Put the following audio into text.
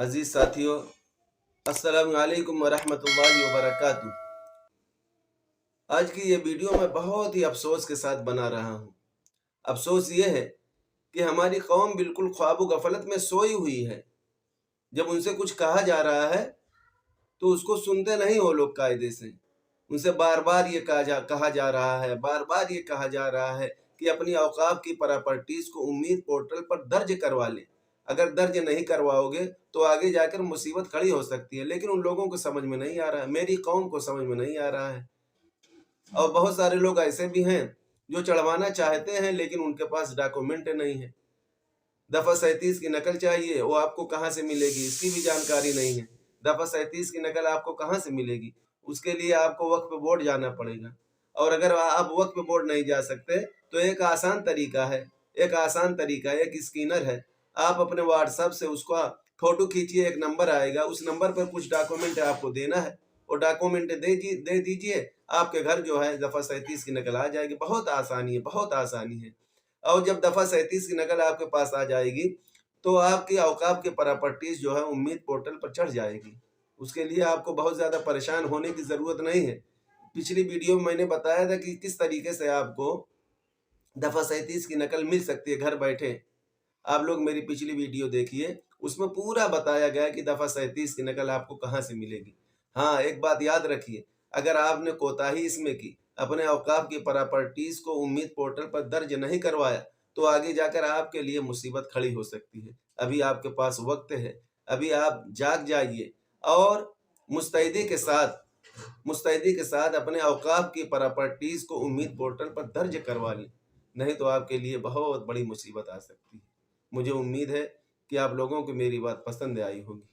अजीज साथियों, अस्सलाम वालेकुम वरहमतुल्लाहि वबरकातुहू। आज की ये वीडियो मैं बहुत ही अफसोस के साथ बना रहा हूँ। अफसोस ये है कि हमारी कौम बिल्कुल ख्वाब गफलत में सोई हुई है। जब उनसे कुछ कहा जा रहा है तो उसको सुनते नहीं वो लोग कायदे से। उनसे बार बार ये कहा जा रहा है, बार बार ये कहा जा रहा है कि अपनी औकाफ की प्रॉपर्टीज को उम्मीद पोर्टल पर दर्ज करवा लें। अगर दर्ज नहीं करवाओगे तो आगे जाकर मुसीबत खड़ी हो सकती है, लेकिन उन लोगों को समझ में नहीं आ रहा है, मेरी कौम को समझ में नहीं आ रहा है। और बहुत सारे लोग ऐसे भी हैं जो चढ़वाना चाहते हैं लेकिन उनके पास डॉक्यूमेंट नहीं है। दफा 37 की नकल चाहिए, वो आपको कहाँ से मिलेगी इसकी भी जानकारी नहीं है। दफा 37 की नकल आपको कहाँ से मिलेगी, उसके लिए आपको वक्फ बोर्ड जाना पड़ेगा। और अगर आप वक्फ बोर्ड नहीं जा सकते तो एक आसान तरीका है, एक स्कैनर है। आप अपने व्हाट्सएप से उसका फोटो खींचिए, एक नंबर आएगा, उस नंबर पर कुछ डॉक्यूमेंट आपको देना है, वो डॉक्यूमेंट दे दीजिए, आपके घर जो है दफा 37 की नकल आ जाएगी। बहुत आसानी है, बहुत आसानी है। और जब दफा 37 की नकल आपके पास आ जाएगी तो आपकी औकाफ की प्रॉपर्टीज जो है उम्मीद पोर्टल पर चढ़ जाएगी। उसके लिए आपको बहुत ज्यादा परेशान होने की जरूरत नहीं है। पिछली वीडियो में मैंने बताया था कि किस तरीके से आपको दफा 37 की नकल मिल सकती है घर बैठे। आप लोग मेरी पिछली वीडियो देखिए, उसमें पूरा बताया गया है कि दफा 37 की नकल आपको कहाँ से मिलेगी। हाँ, एक बात याद रखिए, अगर आपने कोताही इसमें की, अपने औकाफ की प्रॉपर्टीज को उम्मीद पोर्टल पर दर्ज नहीं करवाया, तो आगे जाकर आपके लिए मुसीबत खड़ी हो सकती है। अभी आपके पास वक्त है, अभी आप जाग जाइए और मुस्तैदी के साथ अपने औकाफ की प्रॉपर्टीज को उम्मीद पोर्टल पर दर्ज करवा लें, नहीं तो आपके लिए बहुत बड़ी मुसीबत आ सकती है। मुझे उम्मीद है कि आप लोगों को मेरी बात पसंद आई होगी।